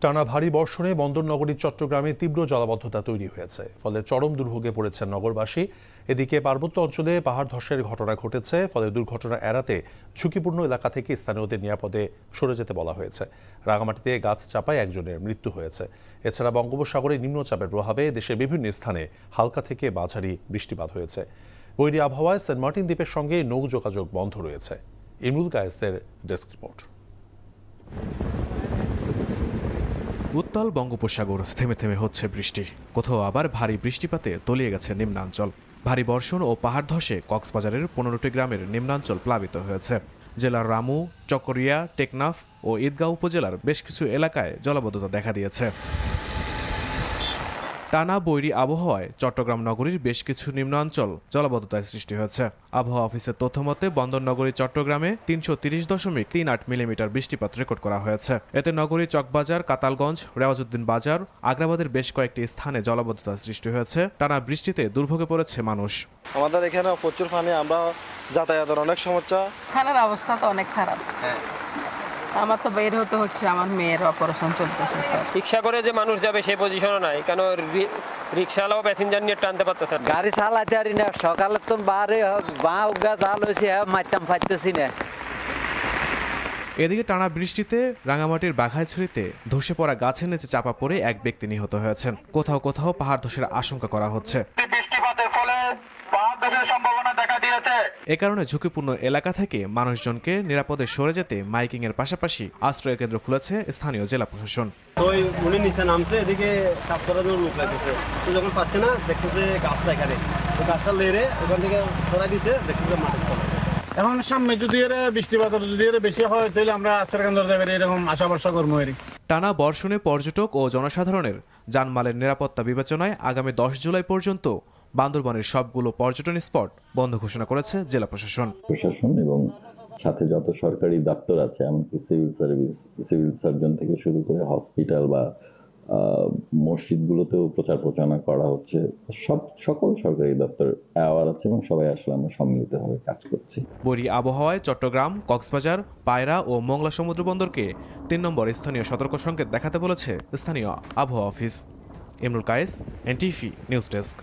টানা ভারী বর্ষণে বন্দরনগরী চট্টগ্রামে তীব্র জলাবদ্ধতা তৈরি হয়েছে, ফলে চরম দুর্ভোগে পড়েছেন নগরবাসী। এদিকে পার্বত্য অঞ্চলে পাহাড় ধসের ঘটনা ঘটেছে, ফলে দুর্ঘটনা এড়াতে ঝুঁকিপূর্ণ এলাকা থেকে স্থানীয়দের নিরাপদে সরে যেতে বলা হয়েছে। রাঙামাটিতে গাছ চাপায় একজনের মৃত্যু হয়েছে। এছাড়া বঙ্গোপসাগরে নিম্নচাপের প্রভাবে দেশের বিভিন্ন স্থানে হালকা থেকে মাঝারি বৃষ্টিপাত হয়েছে। বৈরী আবহাওয়ায় সেন্ট মার্টিন দ্বীপের সঙ্গে নৌ যোগাযোগ বন্ধ রয়েছে। ইমরুল কায়েসের ডেস্ক রিপোর্ট। উত্তাল বঙ্গোপসাগর, থেমে থেমে হচ্ছে বৃষ্টি, কোথাও আবার ভারী বৃষ্টিপাতে তলিয়ে গেছে নিম্নাঞ্চল। ভারী বর্ষণ ও পাহাড় ধসে কক্সবাজারের 15টি গ্রামের নিম্নাঞ্চল প্লাবিত হয়েছে। জেলার রামু, চকরিয়া, টেকনাফ ও ঈদগাঁও উপজেলার বেশ কিছু এলাকায় জলাবদ্ধতা দেখা দিয়েছে। টানা বৈরী আবহাওয়ায় চট্টগ্রাম নগরীর বেশ কিছু নিম্নাঞ্চল জলাবদ্ধতায় সৃষ্টি হয়েছে। আবহাওয়া অফিসের তথ্যমতে বন্দরনগরী চট্টগ্রামে 330.38 মিলিমিটার বৃষ্টিপাত রেকর্ড করা হয়েছে। এতে নগরী চকবাজার, কাতালগঞ্জ, রেওয়াজউদ্দিন বাজার, আগ্রাবাদের বেশ কয়েকটি স্থানে জলাবদ্ধতা সৃষ্টি হয়েছে। টানা বৃষ্টিতে দুর্ভোগে পড়েছে মানুষ। আমাদের এখানে প্রচুর পানি, আমরা যাতায়াতের অনেক সমস্যা। খানার অবস্থা তো অনেক খারাপ। আমার তো বের হতে হচ্ছে, আমার মেয়ের অপারেশন চলতেছে স্যার। রিক্সা করে যে মানুষ যাবে সেই পজিশনও নাই, কেন রিক্সাওয়ালাও প্যাসেঞ্জার নিয়ে টানতে পারতেছে না। গাড়ি চালাতে পারি না, সকালে তো বারে বাঁ উগা জাল হয়েছে, মারতাম পাইতেছি না। এদিকে টানা বৃষ্টিতে রাঙামাটির বাঘাইছড়িতে ধসে পড়া গাছের নিচে চাপা পড়ে এক ব্যক্তি নিহত হয়েছেন। কোথাও কোথাও পাহাড় ধসের আশঙ্কা করা হচ্ছে। বৃষ্টিপাতের ফলে পাহাড় ধসের সম্ভাবনা দেখা দিয়েছে। এ কারণে ঝুঁকিপূর্ণ এলাকা থেকে মানুষজনকে নিরাপদে সরে যেতে মাইকিং এর পাশাপাশি আশ্রয় কেন্দ্র খুলেছে স্থানীয় জেলা প্রশাসন। ওই উনি নিচে নামছে, এদিকে কাজ করার জন্য লোক লাগতেছে, তো যখন পাচ্ছে না দেখতেছে গাছটা এখানে, তো গাছটা লেড়ে ওখান থেকে সরাই দিছে, দেখতেছে মাটির তলায়। এখন সামনে যদি বৃষ্টিপাত যদি বেশি হয় তাহলে আমরা আশ্রয় কেন্দ্র দেবেন এরকম আশা ভরসা করবো। টানা বর্ষণে পর্যটক ও জনসাধারণের জানমালের নিরাপত্তা বিবেচনায় আগামী 10 জুলাই পর্যন্ত বান্দরবানের সবগুলো পর্যটন স্পট বন্ধ ঘোষণা করেছে জেলা প্রশাসন। এবং সাথে যত সরকারি দপ্তর আছে, এমনকি সিভিল সার্ভিস, সিভিল সার্জন থেকে শুরু করে হসপিটাল বা মসজিদগুলোতেও প্রচার প্রচারণা করা হচ্ছে। সকল সরকারি দপ্তর অ্যাওয়ার আছে এবং সবাই আসলে আমরা সম্মিলিতভাবে কাজ করছি। বৈরী আবহাওয়ায় চট্টগ্রাম, কক্সবাজার, পায়রা ও মংলা সমুদ্র বন্দরকে 3 নম্বর স্থানীয় সতর্ক সংকেত দেখাতে বলেছে স্থানীয় আবহাওয়া office. Imrul Kayes, NTV news desk.